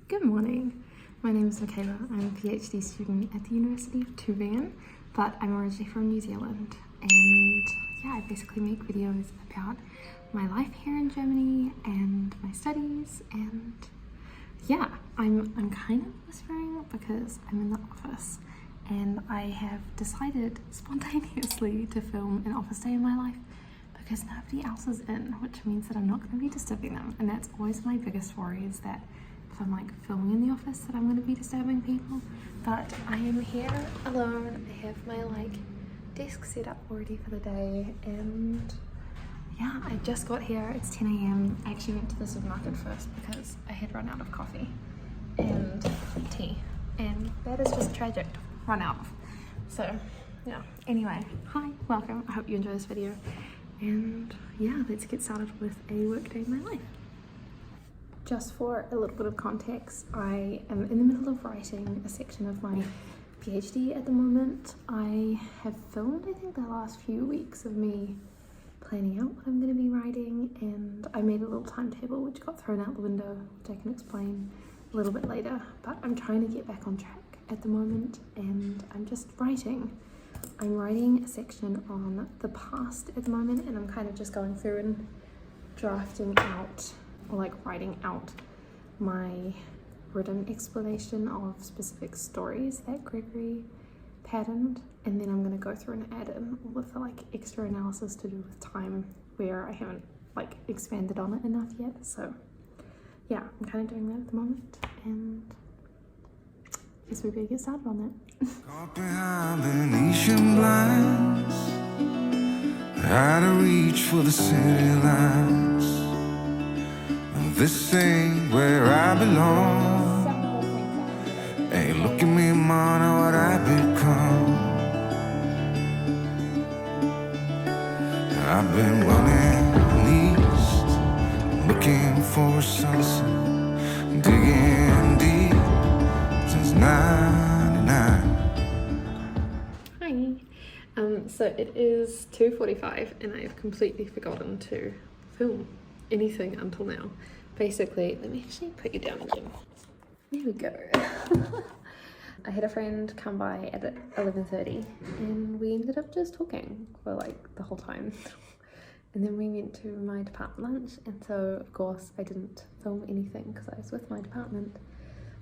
Good morning. My name is Michaela. I'm a PhD student at the University of Tübingen, but I'm originally from New Zealand. And yeah, I basically make videos about my life here in Germany and my studies. And yeah, I'm kind of whispering because I'm in the office and I have decided spontaneously to film an office day in my life because nobody else is in, which means that I'm not going to be disturbing them. And that's always my biggest worry, is that if I'm like filming in the office that I'm going to be disturbing people. But I am here alone. I have my like desk set up already for the day, and yeah, I just got here. It's 10 a.m. I actually went to the supermarket first because I had run out of coffee and tea, and that is just tragic to run out of. So yeah, anyway, hi, welcome. I hope you enjoy this video, and yeah, let's get started with a work day in my life. Just for a little bit of context, I am in the middle of writing a section of my PhD at the moment. I have filmed, I think, the last few weeks of me planning out what I'm going to be writing, and I made a little timetable which got thrown out the window, which I can explain a little bit later. But I'm trying to get back on track at the moment, and I'm just writing. I'm writing a section on the past at the moment, and I'm kind of just going through and drafting out, or like writing out, my written explanation of specific stories that Gregory patterned, and then I'm going to go through and add in all of the like extra analysis to do with time where I haven't like expanded on it enough yet. So yeah, I'm kind of doing that at the moment, and I guess we better get started on that. Caught behind Venetian blinds, how to reach for the city lines. This ain't where I belong. Hey, look at me, man, what I've become. I've been running east, looking for a sunset, digging deep since '99. Hi. So it is 2:45 and I have completely forgotten to film anything until now. Basically, let me actually put you down again. There we go. I had a friend come by at 11:30 and we ended up just talking for like the whole time. And then we went to my department lunch, and so of course I didn't film anything because I was with my department.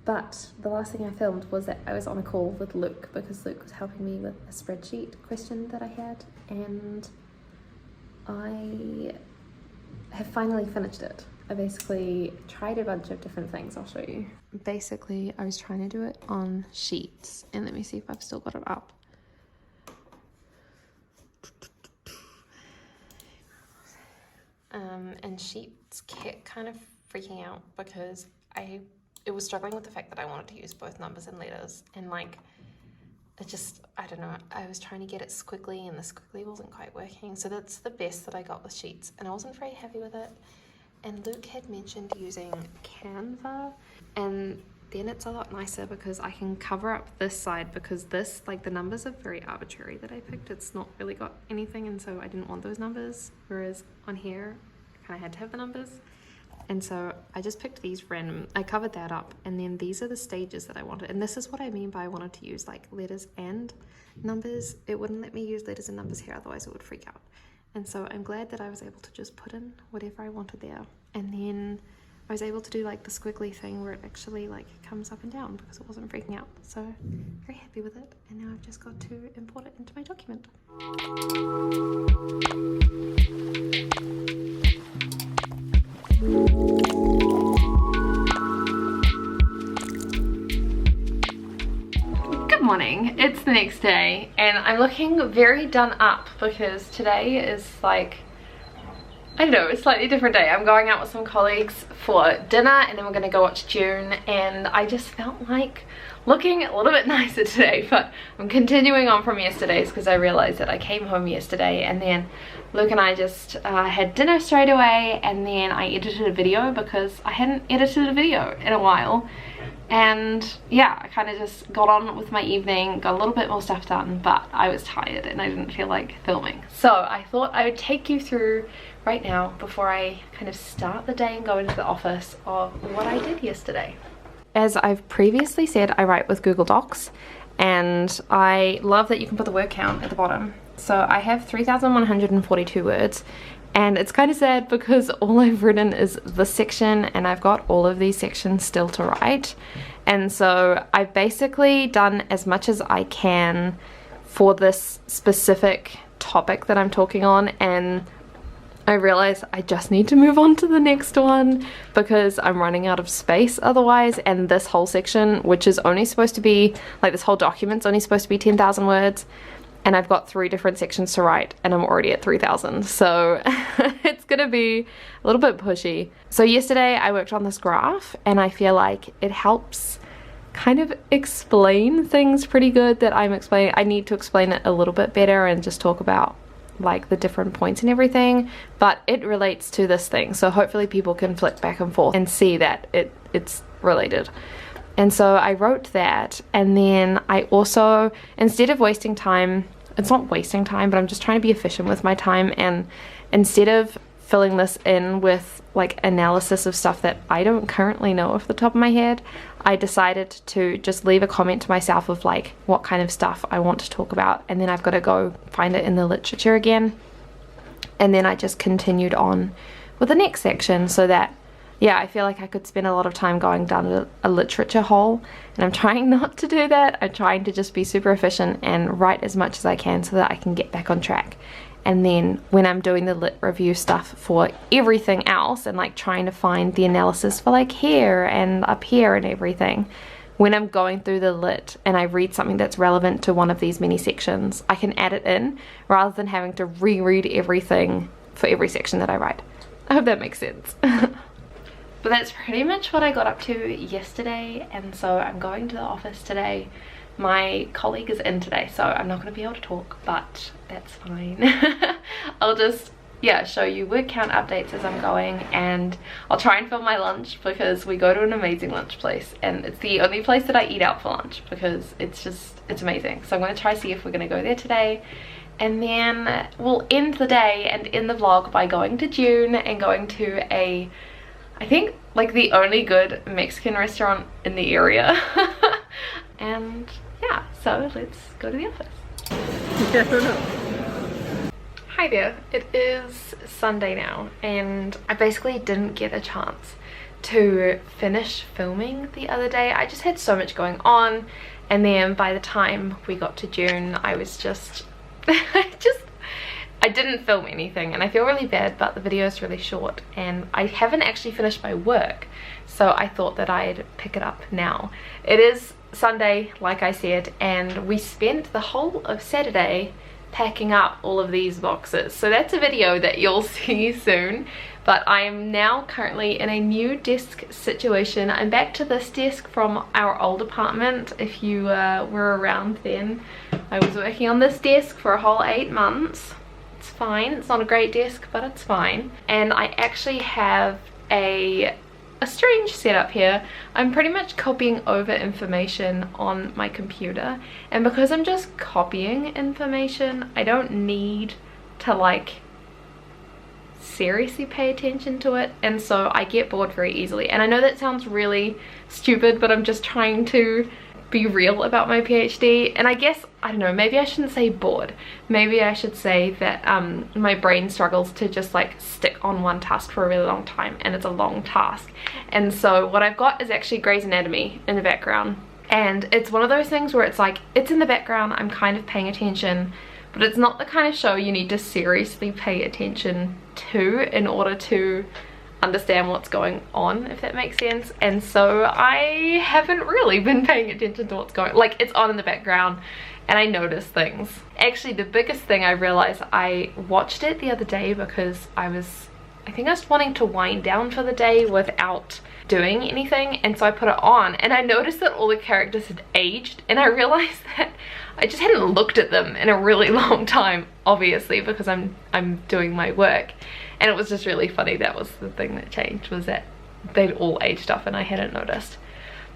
But the last thing I filmed was that I was on a call with Luke because Luke was helping me with a spreadsheet question that I had, and I have finally finished it. I basically tried a bunch of different things. I'll show you. Basically, I was trying to do it on sheets, and let me see if I've still got it up. And sheets kept kind of freaking out because it was struggling with the fact that I wanted to use both numbers and letters, and like I don't know, I was trying to get it squiggly and the squiggly wasn't quite working. So that's the best that I got with sheets, and I wasn't very happy with it. And Luke had mentioned using Canva, and then it's a lot nicer because I can cover up this side, because this, like, the numbers are very arbitrary that I picked. It's not really got anything, and so I didn't want those numbers, whereas on here I kind of had to have the numbers. And so I just picked these random, I covered that up, and then these are the stages that I wanted. And this is what I mean by I wanted to use like letters and numbers. It wouldn't let me use letters and numbers here, otherwise it would freak out. And so I'm glad that I was able to just put in whatever I wanted there. And then I was able to do like the squiggly thing where it actually like comes up and down because it wasn't freaking out. So very happy with it. And now I've just got to import it into my document. Good morning, it's the next day and I'm looking very done up because today is like, I don't know, a slightly different day. I'm going out with some colleagues for dinner and then we're gonna go watch June, and I just felt like looking a little bit nicer today, but I'm continuing on from yesterday's because I realized that I came home yesterday and then Luke and I just had dinner straight away, and then I edited a video because I hadn't edited a video in a while. And yeah, I kind of just got on with my evening, got a little bit more stuff done, but I was tired and I didn't feel like filming. So I thought I would take you through right now, before I kind of start the day and go into the office, of what I did yesterday. As I've previously said, I write with Google Docs, and I love that you can put the word count at the bottom. So I have 3,142 words, and it's kind of sad because all I've written is this section, and I've got all of these sections still to write. And so I've basically done as much as I can for this specific topic that I'm talking on, and I realize I just need to move on to the next one because I'm running out of space otherwise. And this whole section, which is only supposed to be, like, this whole document's only supposed to be 10,000 words, and I've got 3 different sections to write, and I'm already at 3,000, so it's gonna be a little bit pushy. So yesterday I worked on this graph, and I feel like it helps kind of explain things pretty good that I'm explaining. I need to explain it a little bit better and just talk about like the different points and everything, but it relates to this thing, so hopefully people can flick back and forth and see that it's related. And so I wrote that, and then I also, instead of wasting time, it's not wasting time, but I'm just trying to be efficient with my time, and instead of filling this in with like analysis of stuff that I don't currently know off the top of my head, I decided to just leave a comment to myself of like what kind of stuff I want to talk about, and then I've got to go find it in the literature again. And then I just continued on with the next section, so that, yeah, I feel like I could spend a lot of time going down a literature hole, and I'm trying not to do that. I'm trying to just be super efficient and write as much as I can so that I can get back on track. And then when I'm doing the lit review stuff for everything else and like trying to find the analysis for like here and up here and everything, when I'm going through the lit and I read something that's relevant to one of these mini sections, I can add it in rather than having to reread everything for every section that I write. I hope that makes sense. But that's pretty much what I got up to yesterday, and so I'm going to the office today. My colleague is in today, so I'm not going to be able to talk, but that's fine. I'll just, yeah, show you word count updates as I'm going, and I'll try and film my lunch because we go to an amazing lunch place, and it's the only place that I eat out for lunch because it's amazing. So I'm going to try to see if we're going to go there today, and then we'll end the day and end the vlog by going to June and going to a, I think, like the only good Mexican restaurant in the area. And yeah, so let's go to the office. Yeah, I don't know. Hi there, it is Sunday now, and I basically didn't get a chance to finish filming the other day. I just had so much going on, and then by the time we got to June, I was just I didn't film anything, and I feel really bad, but the video is really short and I haven't actually finished my work, so I thought that I'd pick it up now. It is Sunday, like I said, and we spent the whole of Saturday packing up all of these boxes, so that's a video that you'll see soon. But I am now currently in a new desk situation. I'm back to this desk from our old apartment. If you were around then, I was working on this desk for a whole 8 months. It's fine, it's not a great desk, but it's fine. And I actually have a strange setup here. I'm pretty much copying over information on my computer, and because I'm just copying information, I don't need to like seriously pay attention to it, and so I get bored very easily. And I know that sounds really stupid, but I'm just trying to be real about my PhD. And I guess, I don't know, maybe I shouldn't say bored, maybe I should say that my brain struggles to just like stick on one task for a really long time, and it's a long task. And so what I've got is actually Grey's Anatomy in the background, and it's one of those things where it's like, it's in the background, I'm kind of paying attention, but it's not the kind of show you need to seriously pay attention to in order to understand what's going on, if that makes sense. And so I haven't really been paying attention to what's going on. Like, it's on in the background and I notice things. Actually, the biggest thing I realized, I watched it the other day because I think I was wanting to wind down for the day without doing anything, and so I put it on and I noticed that all the characters had aged, and I realized that I just hadn't looked at them in a really long time, obviously because I'm doing my work. And it was just really funny. That was the thing that changed, was that they'd all aged up and I hadn't noticed.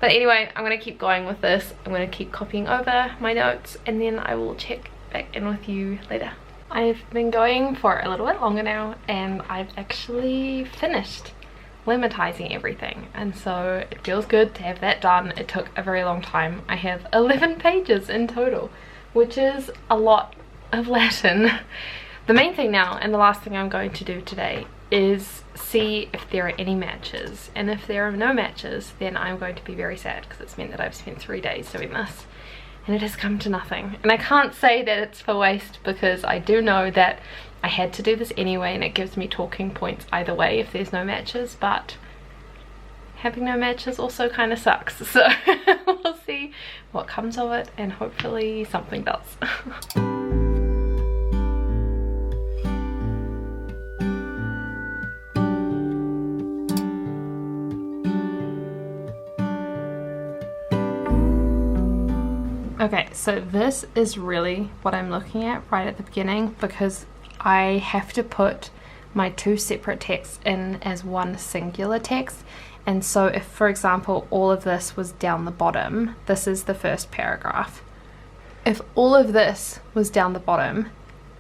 But anyway, I'm going to keep going with this. I'm going to keep copying over my notes, and then I will check back in with you later. I've been going for a little bit longer now, and I've actually finished lemmatizing everything, and so it feels good to have that done. It took a very long time. I have 11 pages in total, which is a lot of Latin. The main thing now, and the last thing I'm going to do today, is see if there are any matches, and if there are no matches, then I'm going to be very sad, because it's meant that I've spent 3 days doing this and it has come to nothing. And I can't say that it's for waste, because I do know that I had to do this anyway, and it gives me talking points either way if there's no matches, but having no matches also kind of sucks. So we'll see what comes of it, and hopefully something does. Okay, so this is really what I'm looking at right at the beginning, because I have to put my 2 separate texts in as one singular text. And so if, for example, all of this was down the bottom, this is the first paragraph. If all of this was down the bottom,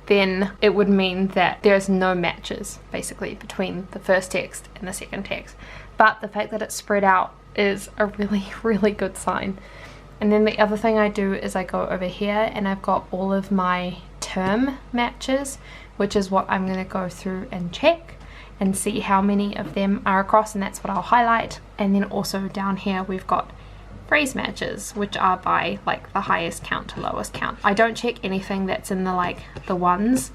then it would mean that there's no matches basically between the first text and the second text. But the fact that it's spread out is a really, really good sign. And then the other thing I do is I go over here and I've got all of my term matches, which is what I'm going to go through and check and see how many of them are across, and that's what I'll highlight. And then also down here we've got phrase matches, which are by like the highest count to lowest count. I don't check anything that's in the the ones,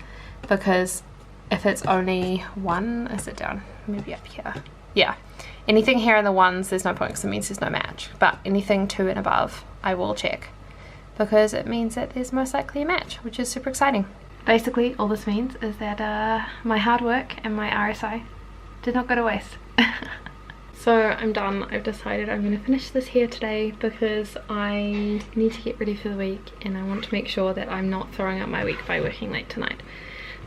because if it's only one, is it down maybe up here? Yeah, anything here in the ones, there's no point, because it means there's no match. But anything 2 and above, I will check, because it means that there's most likely a match, which is super exciting. Basically, all this means is that my hard work and my RSI did not go to waste. So I'm done. I've decided I'm going to finish this here today, because I need to get ready for the week, and I want to make sure that I'm not throwing up my week by working late tonight.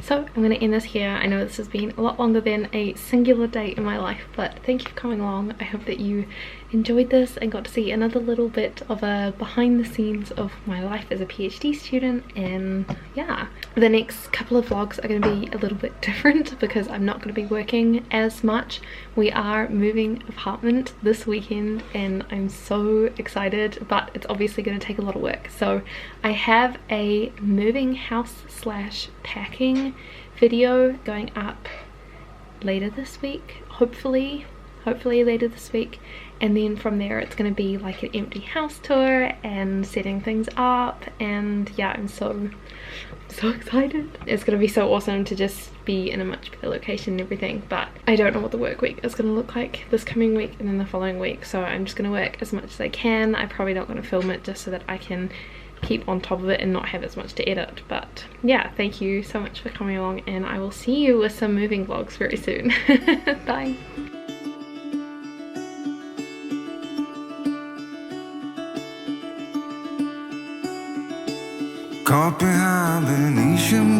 So I'm going to end this here. I know this has been a lot longer than a singular day in my life, but thank you for coming along. I hope that you enjoyed this and got to see another little bit of a behind the scenes of my life as a PhD student. And yeah, the next couple of vlogs are going to be a little bit different, because I'm not going to be working as much. We are moving apartment this weekend and I'm so excited, but it's obviously going to take a lot of work. So I have a moving house / packing video going up later this week, hopefully later this week, and then from there it's going to be like an empty house tour and setting things up. And yeah, I'm so excited. It's going to be so awesome to just be in a much better location and everything, but I don't know what the work week is going to look like this coming week and then the following week, so I'm just going to work as much as I can. I'm probably not going to film it, just so that I can keep on top of it and not have as much to edit. But yeah, thank you so much for coming along, and I will see you with some moving vlogs very soon. Bye. Caught behind Venetian